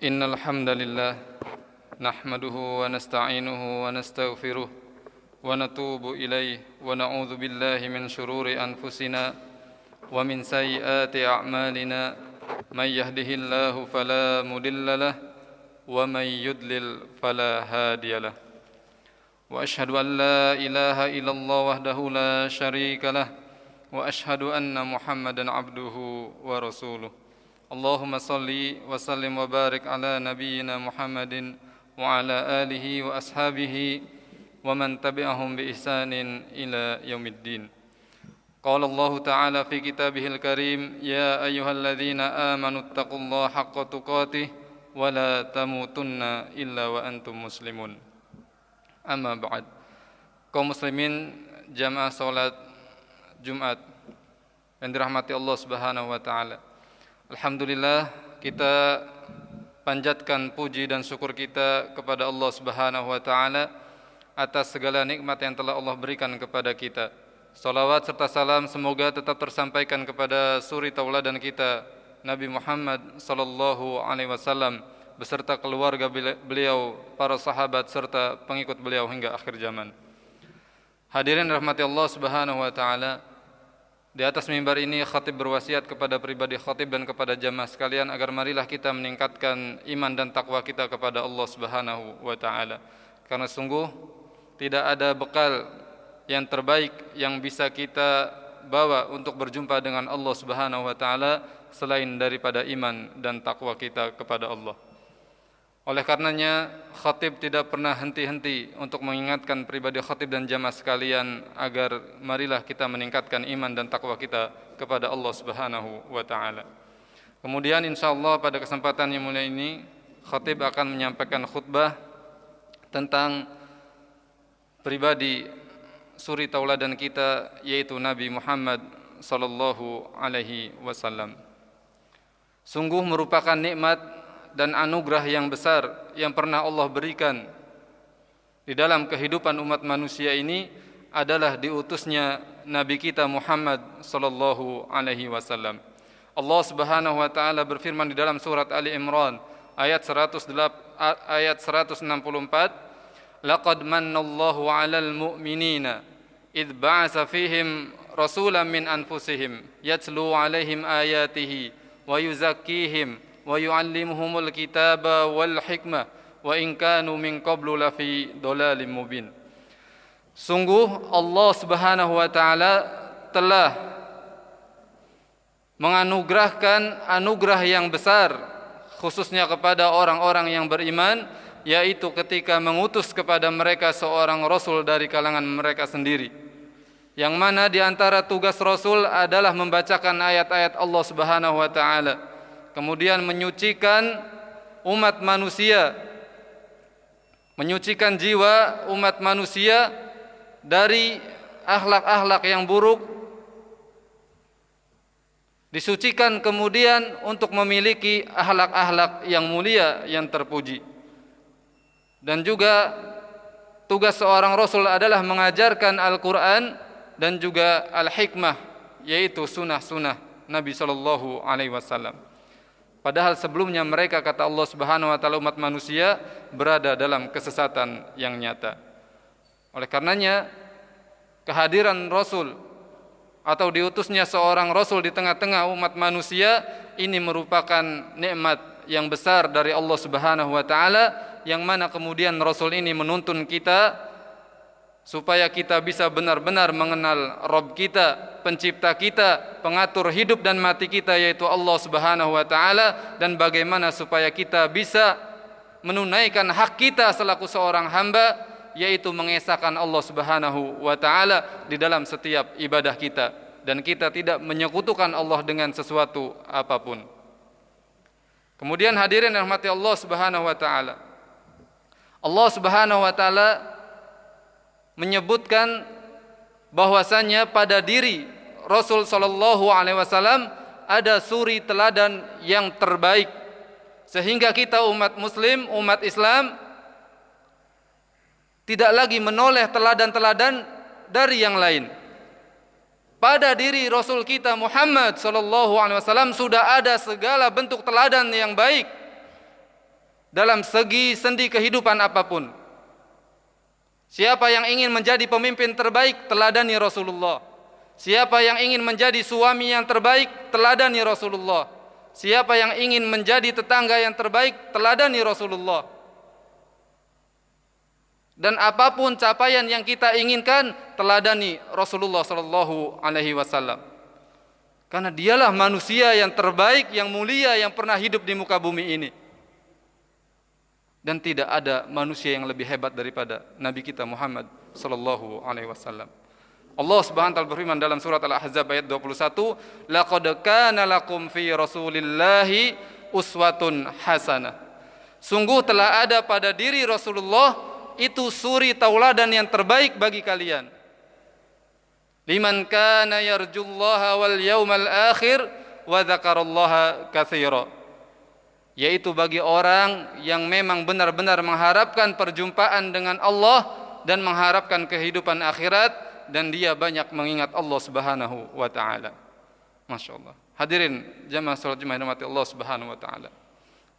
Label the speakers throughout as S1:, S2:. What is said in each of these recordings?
S1: إن الحمد لله نحمده ونستعينه ونستغفره ونتوب إليه ونعوذ بالله من شرور أنفسنا ومن سيئات أعمالنا من يهده الله فلا مضل له ومن يضلل فلا هادي له وأشهد أن لا إله إلا الله وحده لا شريك له وأشهد أن محمدا عبده ورسوله اللهم صل وسلم وبارك على نبينا محمد وعلى آله وأصحابه ومن تبعهم بإحسان إلى يوم الدين قال الله تعالى في كتابه الكريم يا أيها الذين آمنوا اتقوا الله حق تقاته ولا تموتن إلا وأنتم مسلمون أما بعد kaum muslimin jamaah salat Jumat yang dirahmati Allah Subhanahu wa taala. Alhamdulillah, kita panjatkan puji dan syukur kita kepada Allah Subhanahu wa taala atas segala nikmat yang telah Allah berikan kepada kita. Salawat serta salam semoga tetap tersampaikan kepada suri tauladan kita Nabi Muhammad sallallahu alaihi wasallam beserta keluarga beliau, para sahabat serta pengikut beliau hingga akhir zaman. Hadirin rahmati Allah Subhanahu wa taala, di atas mimbar ini khatib berwasiat kepada pribadi khatib dan kepada jamaah sekalian agar marilah kita meningkatkan iman dan takwa kita kepada Allah Subhanahu wa taala. Karena sungguh tidak ada bekal yang terbaik yang bisa kita bawa untuk berjumpa dengan Allah Subhanahu wa taala selain daripada iman dan takwa kita kepada Allah. Oleh karenanya khatib tidak pernah henti-henti untuk mengingatkan pribadi khatib dan jamaah sekalian agar marilah kita meningkatkan iman dan takwa kita kepada Allah Subhanahu wa taala. Kemudian insyaallah pada kesempatan yang mulia ini khatib akan menyampaikan khutbah tentang pribadi suri tauladan kita yaitu Nabi Muhammad sallallahu alaihi wasallam. Sungguh merupakan nikmat dan anugerah yang besar yang pernah Allah berikan di dalam kehidupan umat manusia ini adalah diutusnya Nabi kita Muhammad sallallahu alaihi wasallam. Allah Subhanahu wa taala berfirman di dalam surat Ali Imran ayat 164, laqad mannallahu 'alal mu'minina idh ba'atsa fihim rasulan min anfusihim yatlu 'alaihim ayatihi wa yuzakkihim wa yu'allimuhumul kitaba wal hikmah wa in kanu min qablu lafi dhalalim mubin. Sungguh Allah Subhanahu wa taala telah menganugerahkan anugerah yang besar khususnya kepada orang-orang yang beriman, yaitu ketika mengutus kepada mereka seorang rasul dari kalangan mereka sendiri, yang mana di antara tugas rasul adalah membacakan ayat-ayat Allah Subhanahu wa taala, kemudian menyucikan umat manusia, menyucikan jiwa umat manusia dari akhlak-akhlak yang buruk, disucikan kemudian untuk memiliki akhlak-akhlak yang mulia yang terpuji. Dan juga tugas seorang rasul adalah mengajarkan Al-Quran dan juga Al-Hikmah, yaitu sunnah-sunnah Nabi sallallahu alaihi wasallam. Padahal sebelumnya mereka, kata Allah Subhanahu wa taala, umat manusia berada dalam kesesatan yang nyata. Oleh karenanya kehadiran Rasul atau diutusnya seorang Rasul di tengah-tengah umat manusia ini merupakan nikmat yang besar dari Allah Subhanahu wa taala, yang mana kemudian Rasul ini menuntun kita supaya kita bisa benar-benar mengenal Rabb kita, pencipta kita, pengatur hidup dan mati kita, yaitu Allah Subhanahu wa taala, dan bagaimana supaya kita bisa menunaikan hak kita selaku seorang hamba, yaitu mengesahkan Allah Subhanahu wa taala di dalam setiap ibadah kita, dan kita tidak menyekutukan Allah dengan sesuatu apapun. Kemudian hadirin rahmati Allah Subhanahu wa taala, Allah Subhanahu wa taala menyebutkan bahwasanya pada diri Rasul sallallahu alaihi wasallam ada suri teladan yang terbaik, sehingga kita umat muslim, umat Islam tidak lagi menoleh teladan-teladan dari yang lain. Pada diri Rasul kita Muhammad sallallahu alaihi wasallam sudah ada segala bentuk teladan yang baik, dalam segi sendi kehidupan apapun. Siapa yang ingin menjadi pemimpin terbaik, teladani Rasulullah. Siapa yang ingin menjadi suami yang terbaik, teladani Rasulullah. Siapa yang ingin menjadi tetangga yang terbaik, teladani Rasulullah. Dan apapun capaian yang kita inginkan, teladani Rasulullah sallallahu alaihi wasallam. Karena dialah manusia yang terbaik, yang mulia, yang pernah hidup di muka bumi ini. Dan tidak ada manusia yang lebih hebat daripada Nabi kita Muhammad sallallahu alaihi wasallam. Allah Subhanahu wa taala berfirman dalam surat Al-Ahzab ayat 21, "Laqad kana lakum fi Rasulillahi uswatun hasanah." Sungguh telah ada pada diri Rasulullah itu suri tauladan yang terbaik bagi kalian. Liman kana yarjullaha wal yawmal akhir wa dzakarallaha katsira. Yaitu bagi orang yang memang benar-benar mengharapkan perjumpaan dengan Allah dan mengharapkan kehidupan akhirat, dan dia banyak mengingat Allah Subhanahu wa taala. Masya Allah. Hadirin jamaah salat Jumat rahmati Allah Subhanahu wa taala.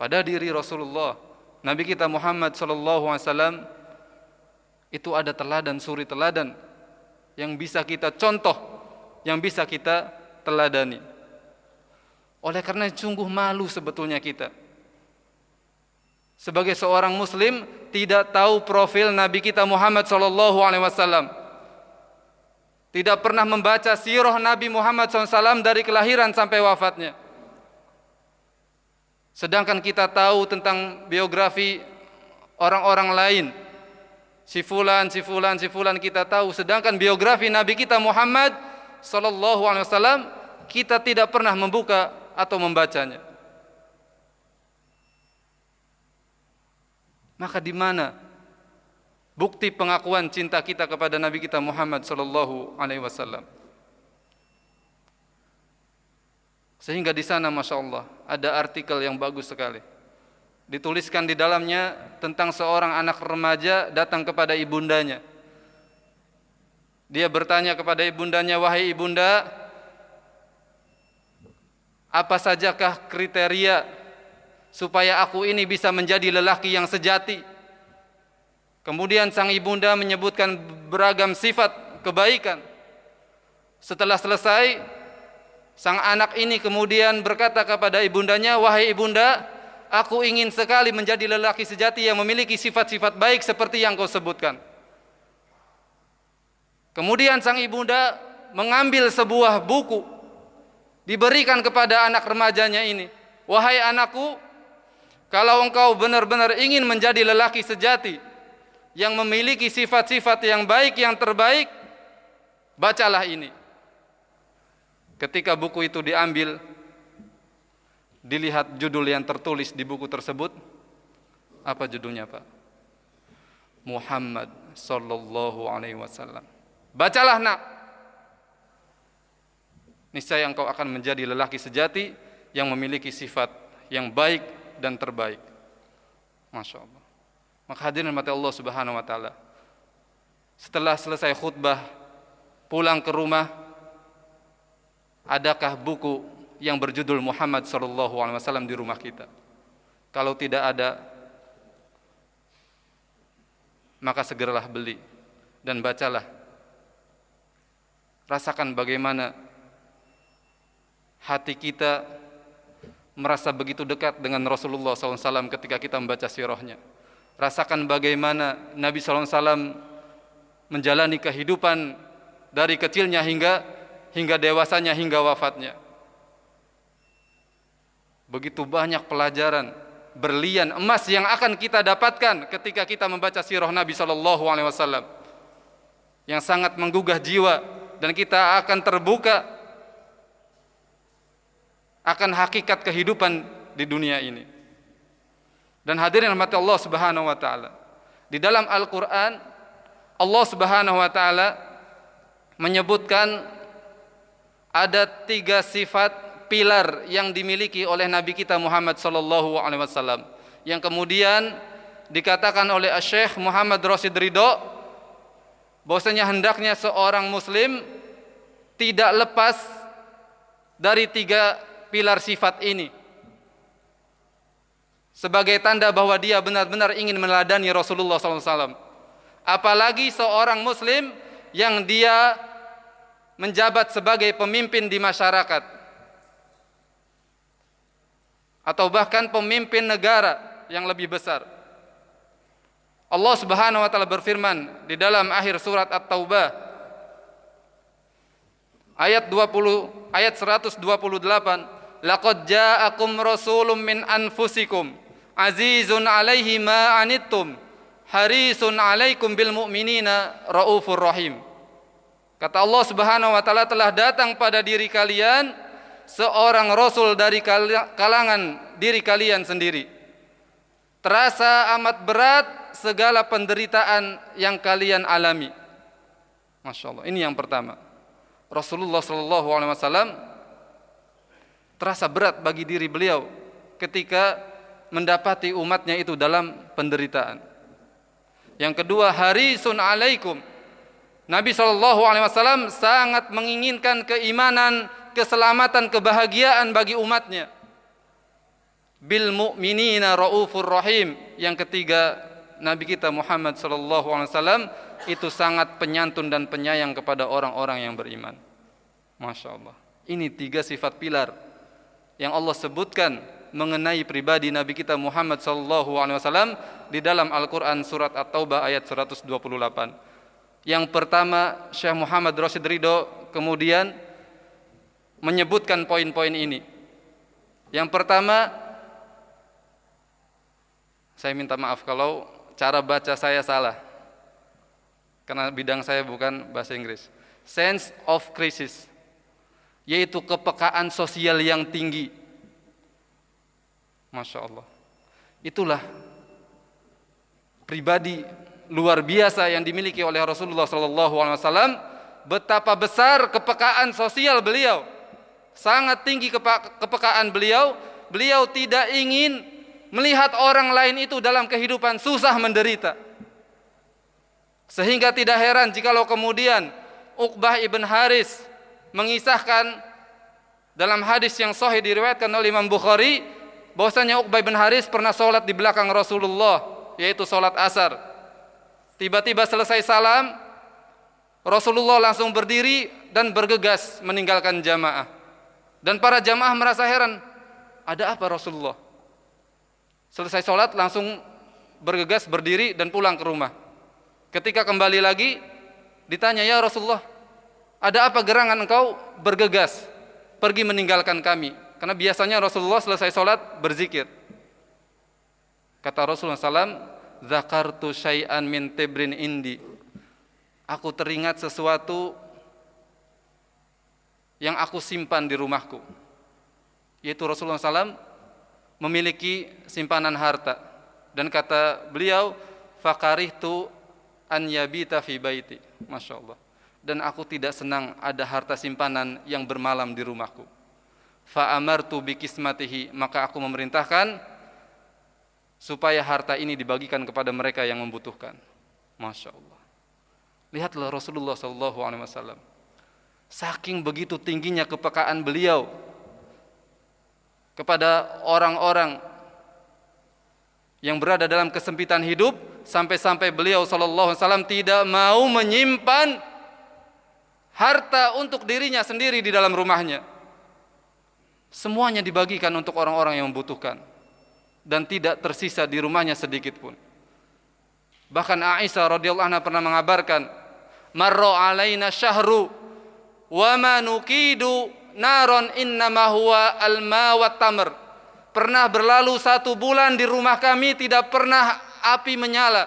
S1: Pada diri Rasulullah, Nabi kita Muhammad sallallahu alaihi wasallam itu ada teladan, suri teladan yang bisa kita contoh, yang bisa kita teladani. Oleh karena sungguh malu sebetulnya kita sebagai seorang muslim tidak tahu profil Nabi kita Muhammad sallallahu alaihi wasallam. Tidak pernah membaca sirah Nabi Muhammad SAW dari kelahiran sampai wafatnya. Sedangkan kita tahu tentang biografi orang-orang lain. Si fulan kita tahu. Sedangkan biografi Nabi kita Muhammad SAW kita tidak pernah membuka atau membacanya. Maka di mana bukti pengakuan cinta kita kepada Nabi kita Muhammad sallallahu alaihi wasallam? Sehingga di sana Masya Allah ada artikel yang bagus sekali. Dituliskan di dalamnya tentang seorang anak remaja datang kepada ibundanya. Dia bertanya kepada ibundanya, "Wahai ibunda, apa sajakah kriteria supaya aku ini bisa menjadi lelaki yang sejati?" Kemudian sang ibunda menyebutkan beragam sifat kebaikan. Setelah selesai, sang anak ini kemudian berkata kepada ibundanya, "Wahai ibunda, aku ingin sekali menjadi lelaki sejati yang memiliki sifat-sifat baik seperti yang kau sebutkan." Kemudian sang ibunda mengambil sebuah buku, diberikan kepada anak remajanya ini. "Wahai anakku, kalau engkau benar-benar ingin menjadi lelaki sejati yang memiliki sifat-sifat yang baik, yang terbaik, bacalah ini." Ketika buku itu diambil, dilihat judul yang tertulis di buku tersebut. Apa judulnya, Pak? Muhammad sallallahu alaihi wasallam. "Bacalah, nak. Niscaya engkau akan menjadi lelaki sejati yang memiliki sifat yang baik dan terbaik." Masya Allah. Maka hadirin mati Allah Subhanahu wa taala, setelah selesai khutbah, pulang ke rumah, adakah buku yang berjudul Muhammad sallallahu alaihi wasallam di rumah kita? Kalau tidak ada, maka segeralah beli dan bacalah. Rasakan bagaimana hati kita merasa begitu dekat dengan Rasulullah SAW ketika kita membaca sirahnya. Rasakan bagaimana Nabi SAW menjalani kehidupan dari kecilnya hingga dewasanya, hingga wafatnya. Begitu banyak pelajaran berlian emas yang akan kita dapatkan ketika kita membaca sirah Nabi SAW, yang sangat menggugah jiwa, dan kita akan terbuka akan hakikat kehidupan di dunia ini. Dan hadirin rahmati Allah Subhanahu wa taala, di dalam Al-Qur'an Allah Subhanahu wa taala menyebutkan ada 3 sifat pilar yang dimiliki oleh Nabi kita Muhammad sallallahu alaihi wasallam, yang kemudian dikatakan oleh Syekh Muhammad Rashid Ridho bahwasanya hendaknya seorang muslim tidak lepas dari 3 pilar sifat ini. sebagai tanda bahwa dia benar-benar ingin meneladani Rasulullah SAW. Apalagi seorang muslim yang dia menjabat sebagai pemimpin di masyarakat, atau bahkan pemimpin negara yang lebih besar. Allah Subhanahu wa taala berfirman di dalam akhir surat At-Taubah ayat 128, laqad ja'akum rasulun min anfusikum azizun 'alaihi ma 'anittum harisun 'alaikum bil mu'minina raufur rahim. Kata Allah Subhanahu wa taala, telah datang pada diri kalian seorang rasul dari kalangan diri kalian sendiri. Terasa amat berat segala penderitaan yang kalian alami. Masya Allah. Ini yang pertama. Rasulullah SAW terasa berat bagi diri beliau ketika mendapati umatnya itu dalam penderitaan. Yang kedua, harisun alaikum. Nabi SAW sangat menginginkan keimanan, keselamatan, kebahagiaan bagi umatnya. Bil mu'minina raufur rahim. Yang ketiga, Nabi kita Muhammad SAW itu sangat penyantun dan penyayang kepada orang-orang yang beriman. Masya Allah. Ini 3 sifat pilar yang Allah sebutkan mengenai pribadi Nabi kita Muhammad SAW di dalam Al-Quran surat At-Taubah ayat 128. Yang pertama, Syekh Muhammad Rashid Ridho kemudian menyebutkan poin-poin ini. Yang pertama, saya minta maaf kalau cara baca saya salah, karena bidang saya bukan bahasa Inggris. Sense of crisis, yaitu kepekaan sosial yang tinggi. Masya Allah. Itulah pribadi luar biasa yang dimiliki oleh Rasulullah SAW. Betapa besar kepekaan sosial beliau, sangat tinggi kepekaan beliau. Beliau tidak ingin melihat orang lain itu dalam kehidupan susah menderita. Sehingga tidak heran jikalau kemudian Uqbah ibn Haris mengisahkan dalam hadis yang sahih diriwayatkan oleh Imam Bukhari bahwasanya Uqbah ibn Haris pernah sholat di belakang Rasulullah, yaitu sholat asar. Tiba-tiba selesai salam, Rasulullah langsung berdiri dan bergegas meninggalkan jamaah. Dan para jamaah merasa heran, ada apa Rasulullah? Selesai sholat langsung bergegas berdiri dan pulang ke rumah. Ketika kembali lagi ditanya, ya Rasulullah, ada apa gerangan engkau bergegas pergi meninggalkan kami? Karena biasanya Rasulullah selesai sholat berzikir. Kata Rasulullah SAW, zakartu syai'an min tibrin indi. Aku teringat sesuatu yang aku simpan di rumahku. Yaitu Rasulullah SAW memiliki simpanan harta. Dan kata beliau, fakarihtu an yabita fi baiti. Masya Allah. Dan aku tidak senang ada harta simpanan yang bermalam di rumahku. Fa amartu bi kismatihi, maka aku memerintahkan supaya harta ini dibagikan kepada mereka yang membutuhkan. Masya Allah. Lihatlah Rasulullah SAW. Saking begitu tingginya kepekaan beliau kepada orang-orang yang berada dalam kesempitan hidup, sampai-sampai beliau SAW tidak mau menyimpan harta untuk dirinya sendiri di dalam rumahnya. Semuanya dibagikan untuk orang-orang yang membutuhkan, dan tidak tersisa di rumahnya sedikit pun. Bahkan Aisyah radhiyallahu anha pernah mengabarkan, marra alaina syahru wa ma nuqidu naron innama huwa alma wa tamr. Pernah berlalu 1 bulan di rumah kami tidak pernah api menyala.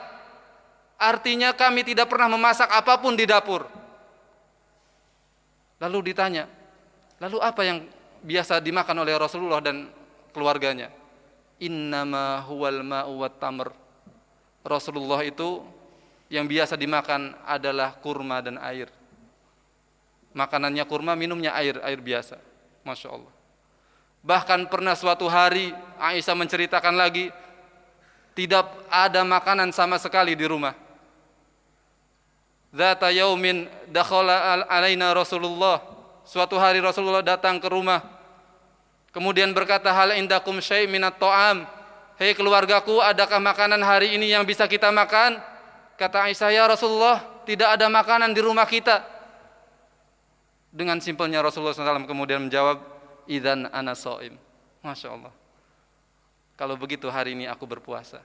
S1: Artinya kami tidak pernah memasak apapun di dapur. Lalu ditanya, lalu apa yang biasa dimakan oleh Rasulullah dan keluarganya? Innama huwal ma'u wat tamr. Rasulullah itu yang biasa dimakan adalah kurma dan air. Makanannya kurma, minumnya air biasa. Masya Allah. Bahkan pernah suatu hari Aisyah menceritakan lagi, tidak ada makanan sama sekali di rumah. Zata yaumin dakhala alaina Rasulullah. Suatu hari Rasulullah datang ke rumah, kemudian berkata, hal indakum syai' minat ta'am, "Hei keluargaku, adakah makanan hari ini yang bisa kita makan?" Kata Aisyah, "Ya Rasulullah, tidak ada makanan di rumah kita." Dengan simpelnya Rasulullah SAW kemudian menjawab, "Idzan ana shaim." Masya Allah. Kalau begitu hari ini aku berpuasa.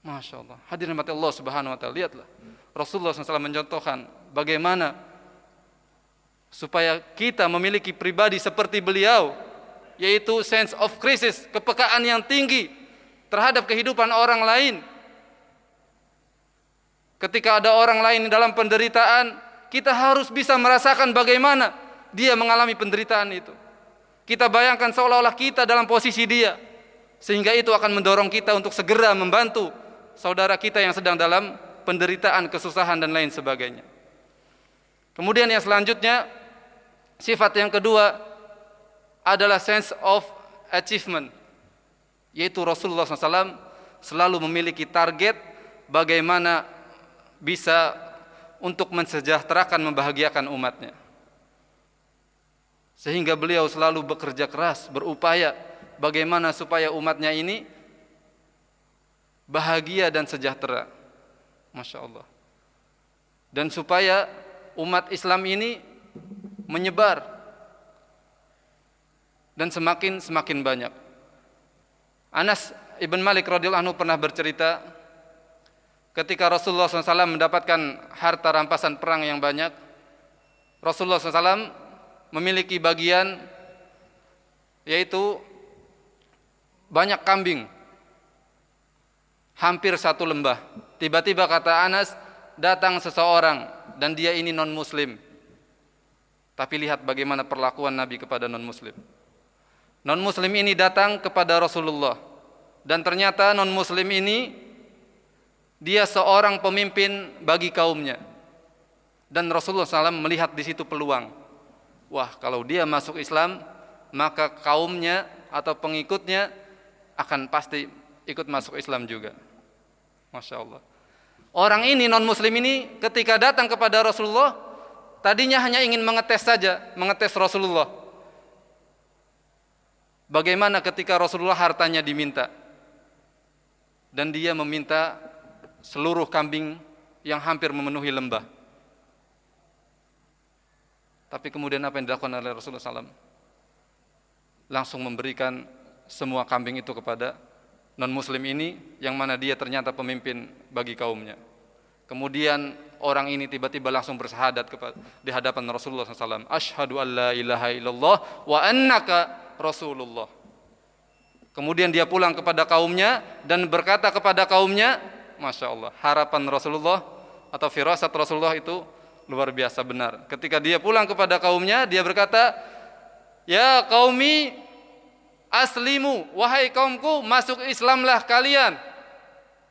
S1: Masya Allah. Hadirin mati Allah Subhanahu Wa Taala, lihatlah Rasulullah SAW mencontohkan bagaimana supaya kita memiliki pribadi seperti beliau, yaitu sense of crisis, kepekaan yang tinggi terhadap kehidupan orang lain. Ketika ada orang lain dalam penderitaan, kita harus bisa merasakan bagaimana dia mengalami penderitaan itu. Kita bayangkan seolah-olah kita dalam posisi dia, sehingga itu akan mendorong kita untuk segera membantu saudara kita yang sedang dalam penderitaan, kesusahan dan lain sebagainya. Kemudian yang selanjutnya, sifat yang kedua adalah sense of achievement, yaitu Rasulullah SAW selalu memiliki target bagaimana bisa untuk mensejahterakan, membahagiakan umatnya. Sehingga beliau selalu bekerja keras, berupaya bagaimana supaya umatnya ini bahagia dan sejahtera. Masya Allah. Dan supaya umat Islam ini menyebar dan semakin banyak. Anas ibn Malik radhiyallahu anhu pernah bercerita, ketika Rasulullah SAW mendapatkan harta rampasan perang yang banyak, Rasulullah SAW memiliki bagian, yaitu banyak kambing, hampir satu lembah. Tiba-tiba kata Anas, datang seseorang dan dia ini non muslim. Tapi lihat bagaimana perlakuan Nabi kepada non muslim. Non muslim ini datang kepada Rasulullah, dan ternyata non muslim ini dia seorang pemimpin bagi kaumnya. Dan Rasulullah SAW melihat di situ peluang. Wah, kalau dia masuk Islam, maka kaumnya atau pengikutnya akan pasti ikut masuk Islam juga. Masya Allah. Orang ini, non muslim ini, ketika datang kepada Rasulullah, tadinya hanya ingin mengetes saja, mengetes Rasulullah. Bagaimana ketika Rasulullah hartanya diminta, dan dia meminta seluruh kambing yang hampir memenuhi lembah. Tapi kemudian apa yang dilakukan oleh Rasulullah SAW? Langsung memberikan semua kambing itu kepada non-muslim ini, yang mana dia ternyata pemimpin bagi kaumnya. Kemudian orang ini tiba-tiba langsung bersahadat di hadapan Rasulullah SAW. Asyhadu an la ilaha illallah wa annaka Rasulullah. Kemudian dia pulang kepada kaumnya dan berkata kepada kaumnya, Masya Allah, harapan Rasulullah atau firasat Rasulullah itu luar biasa benar. Ketika dia pulang kepada kaumnya, dia berkata, "Ya qaumi aslimu, wahai kaumku, masuk Islamlah kalian.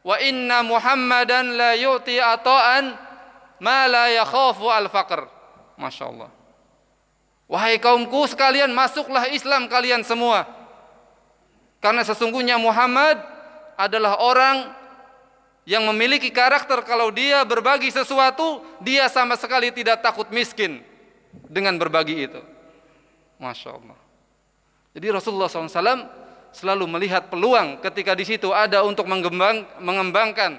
S1: Wa inna Muhammadan la yu'ti ata'an ma la yakhafu al-faqr." Masya Allah. Wahai kaumku sekalian, masuklah Islam kalian semua. Karena sesungguhnya Muhammad adalah orang yang memiliki karakter kalau dia berbagi sesuatu, dia sama sekali tidak takut miskin dengan berbagi itu. Masya Allah. Jadi Rasulullah SAW selalu melihat peluang ketika di situ ada untuk mengembangkan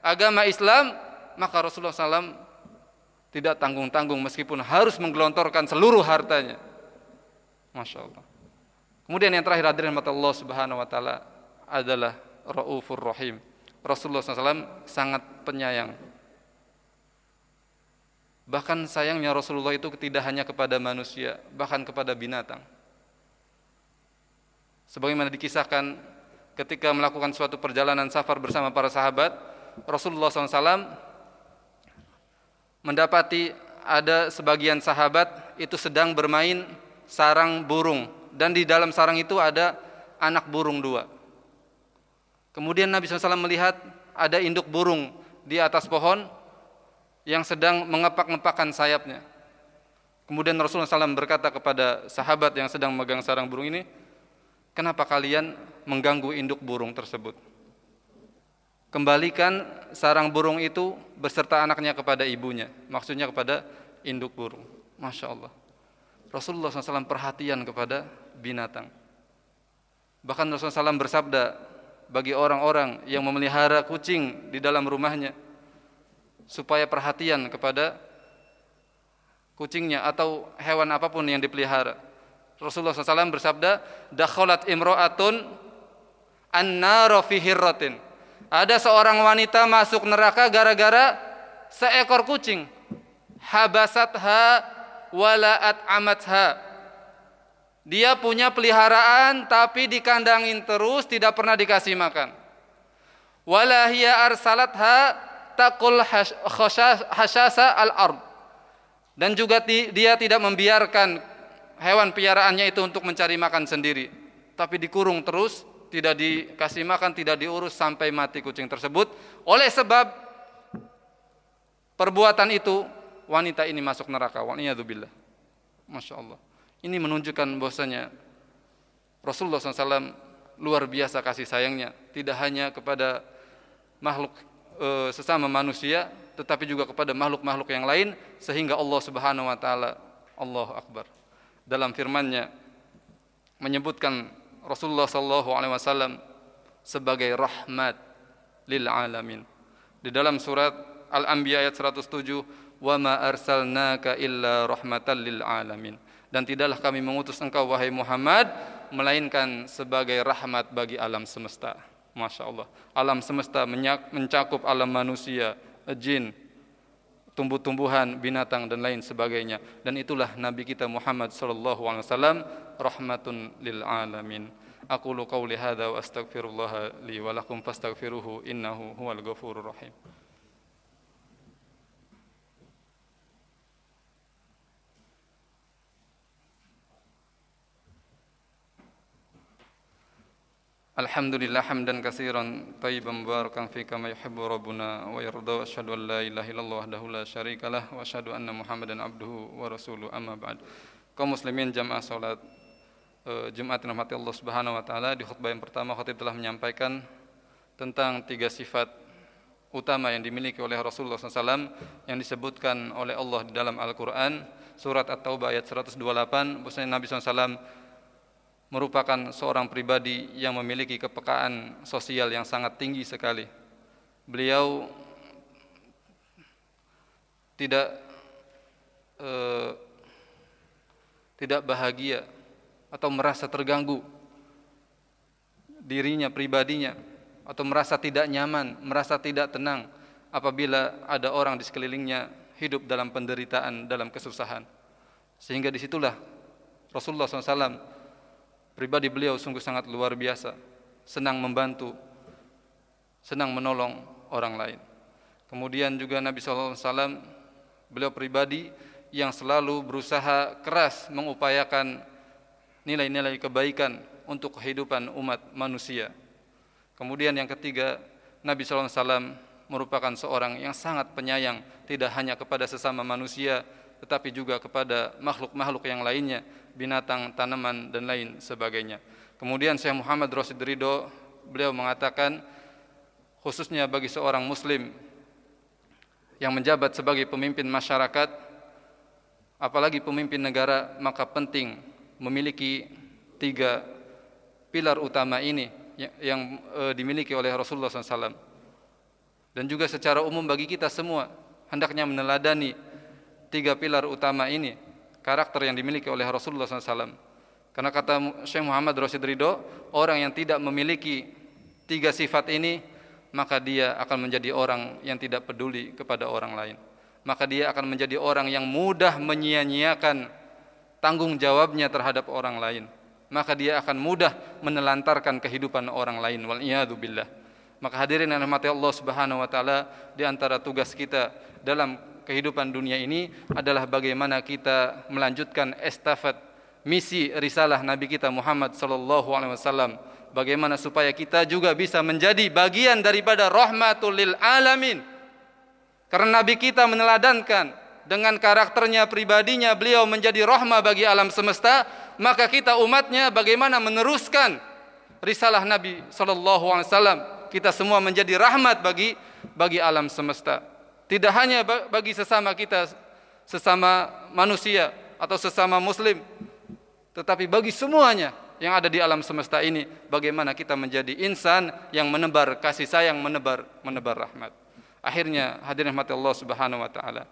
S1: agama Islam, maka Rasulullah SAW tidak tanggung-tanggung meskipun harus menggelontorkan seluruh hartanya. Masya Allah. Kemudian yang terakhir, hadirin mata Allah Subhanahu Wa Taala, adalah Raufur Rahim. Rasulullah SAW sangat penyayang. Bahkan sayangnya Rasulullah itu tidak hanya kepada manusia, bahkan kepada binatang. Sebagaimana dikisahkan ketika melakukan suatu perjalanan safar bersama para sahabat, Rasulullah SAW mendapati ada sebagian sahabat itu sedang bermain sarang burung, dan di dalam sarang itu ada anak burung 2. Kemudian Nabi SAW melihat ada induk burung di atas pohon yang sedang mengepak-ngepakkan sayapnya. Kemudian Rasulullah SAW berkata kepada sahabat yang sedang memegang sarang burung ini, "Kenapa kalian mengganggu induk burung tersebut? Kembalikan sarang burung itu beserta anaknya kepada ibunya." Maksudnya kepada induk burung. Masya Allah. Rasulullah SAW perhatian kepada binatang. Bahkan Rasulullah SAW bersabda bagi orang-orang yang memelihara kucing di dalam rumahnya supaya perhatian kepada kucingnya atau hewan apapun yang dipelihara. Rasulullah SAW bersabda, dakhalat imra'atun an-nara fi hirratin. Ada seorang wanita masuk neraka gara-gara seekor kucing. Habasatha wala'at amatha. Dia punya peliharaan tapi dikandangin terus, tidak pernah dikasih makan. Wala hiya arsalatha taqul hasyasa al-ard. Dan juga dia tidak membiarkan hewan peliharaannya itu untuk mencari makan sendiri, tapi dikurung terus, tidak dikasih makan, tidak diurus sampai mati kucing tersebut. Oleh sebab perbuatan itu, wanita ini masuk neraka. Wa'niyadzubillah. Masya Allah. Ini menunjukkan bahwasanya Rasulullah SAW luar biasa kasih sayangnya, tidak hanya kepada makhluk sesama manusia, tetapi juga kepada makhluk-makhluk yang lain, sehingga Allah Subhanahu wa taala, Allahu Akbar, dalam firman-Nya menyebutkan Rasulullah sallallahu alaihi wasallam sebagai rahmat lil alamin. Di dalam surat Al-Anbiya ayat 107, "Wa ma arsalnaka illa rahmatan lil alamin." Dan tidaklah kami mengutus engkau wahai Muhammad melainkan sebagai rahmat bagi alam semesta. Masya Allah. Alam semesta mencakup alam manusia, jin, tumbuh-tumbuhan, binatang dan lain sebagainya. Dan itulah Nabi kita Muhammad sallallahu alaihi wasallam, rahmatun lil alamin. Aqulu qawli hadza wa astaghfirullah li wa lakum fastaghfiruhu innahu huwal ghafurur rahim. Alhamdulillah hamdan katsiran thayyiban mubarakan fi kama yuhibbu rabbuna wa yarda, wa asyhadu an la ilaha illallah wahdahu la syarikalah wa asyhadu anna Muhammadan abduhu wa rasuluhu, amma ba'd. Kaum muslimin jamaah salat Jumat yang dirahmati Allah Subhanahu wa taala, di khutbah yang pertama khatib telah menyampaikan tentang 3 sifat utama yang dimiliki oleh Rasulullah SAW yang disebutkan oleh Allah di dalam Al-Qur'an, surat At-Taubah ayat 128, bahwasanya Nabi SAW merupakan seorang pribadi yang memiliki kepekaan sosial yang sangat tinggi sekali. Beliau tidak bahagia atau merasa terganggu dirinya pribadinya, atau merasa tidak nyaman, merasa tidak tenang apabila ada orang di sekelilingnya hidup dalam penderitaan, dalam kesusahan. Sehingga disitulah Rasulullah SAW, pribadi beliau sungguh sangat luar biasa, senang membantu, senang menolong orang lain. Kemudian juga Nabi SAW, beliau pribadi yang selalu berusaha keras mengupayakan nilai-nilai kebaikan untuk kehidupan umat manusia. Kemudian yang ketiga, Nabi SAW merupakan seorang yang sangat penyayang, tidak hanya kepada sesama manusia, tetapi juga kepada makhluk-makhluk yang lainnya, binatang, tanaman, dan lain sebagainya. Kemudian Syekh Muhammad Rashid Ridho, beliau mengatakan, khususnya bagi seorang muslim yang menjabat sebagai pemimpin masyarakat, apalagi pemimpin negara, maka penting memiliki 3 pilar utama ini yang dimiliki oleh Rasulullah SAW. Dan juga secara umum bagi kita semua, hendaknya meneladani 3 pilar utama ini, karakter yang dimiliki oleh Rasulullah SAW. Karena kata Syekh Muhammad Rashid Ridho, orang yang tidak memiliki 3 sifat ini, maka dia akan menjadi orang yang tidak peduli kepada orang lain. Maka dia akan menjadi orang yang mudah menyia-nyiakan tanggung jawabnya terhadap orang lain. Maka dia akan mudah menelantarkan kehidupan orang lain. Wal'iyadzubillah. Maka hadirin yang dirahmati Allah Subhanahu wa taala, di antara tugas kita dalam kehidupan dunia ini adalah bagaimana kita melanjutkan estafet misi risalah Nabi kita Muhammad sallallahu alaihi wasallam, bagaimana supaya kita juga bisa menjadi bagian daripada rahmatul lil alamin. Karena Nabi kita meneladankan dengan karakternya, pribadinya, beliau menjadi rahmah bagi alam semesta, maka kita umatnya bagaimana meneruskan risalah Nabi sallallahu alaihi wasallam, kita semua menjadi rahmat bagi alam semesta. Tidak hanya bagi sesama kita, sesama manusia atau sesama muslim, tetapi bagi semuanya, yang ada di alam semesta ini, bagaimana kita menjadi insan yang menebar kasih sayang, menebar rahmat. Akhirnya hadirin rahmati Allah Subhanahu wa taala,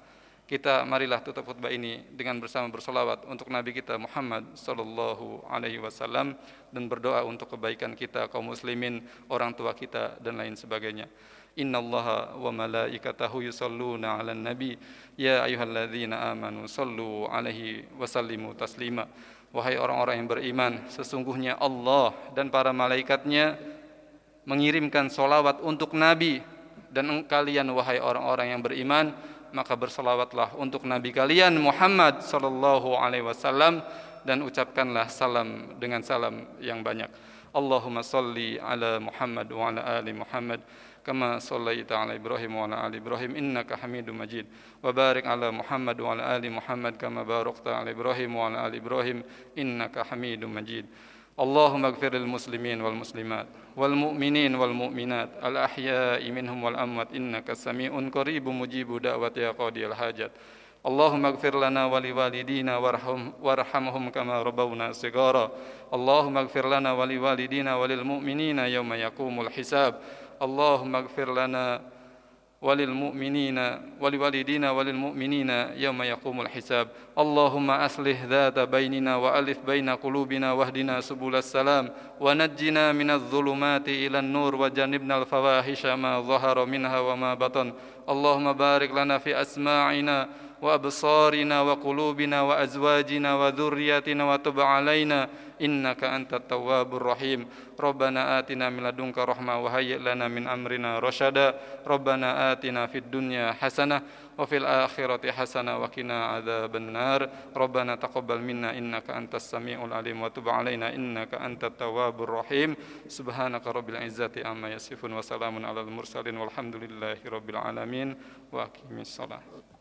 S1: kita marilah tutup khutbah ini dengan bersama bersolawat untuk Nabi kita Muhammad sallallahu alaihi wasallam dan berdoa untuk kebaikan kita kaum muslimin, orang tua kita dan lain sebagainya. Innallaha wa malaikatahu yusholluna 'alan nabi ya ayyuhalladzina amanu shallu 'alaihi wa sallimu taslima. Wahai orang-orang yang beriman, sesungguhnya Allah dan para malaikatnya mengirimkan solawat untuk Nabi, dan kalian wahai orang-orang yang beriman, maka bersalawatlah untuk Nabi kalian Muhammad sallallahu alaihi wasallam dan ucapkanlah salam dengan salam yang banyak. Allahumma salli ala Muhammad wa ala ali Muhammad kama sallaita ala Ibrahim wa ala ali Ibrahim innaka Hamidum Majid. Wa barik ala Muhammad wa ala ali Muhammad kama barakta ala Ibrahim wa ala ali Ibrahim innaka Hamidum Majid. Allahumma ighfir lil muslimin wal muslimat wal mu'minin wal mu'minat al ahya'i minhum wal amwat innaka sami'un qaribun mujibu da'wati ya qadiyal hajat. Allahumma ighfir lana wa liwalidina warhamhum kama rabbawna shighara. Allahumma ighfir lana wa liwalidina wa lil mu'minina yawma yaqumul hisab. Allahumma ighfir lana وللمؤمنين ولوالدينا وللمؤمنين يوم يقوم الحساب. اللهم أصلح ذات بيننا وألف بين قلوبنا واهدنا سبل السلام ونجنا من الظلمات إلى النور وجنبنا الفواحش ما ظهر منها وما بطن. اللهم بارك لنا في أسماعنا وأبصارنا وقلوبنا وأزواجنا وذرياتنا وتب علينا إنك أنت التواب الرحيم. ربنا آتنا من لدنك رحمة وهيئ لنا من أمرنا رشدا. ربنا آتنا في الدنيا حسنة وفي الآخرة حسنة وقنا عذاب النار. ربنا تقبل منا إنك أنت السميع العليم وتب علينا إنك أنت التواب الرحيم. سبحانك رب العزة عما يصفون وسلام على المرسلين والحمد لله رب العالمين وأقم الصلاة.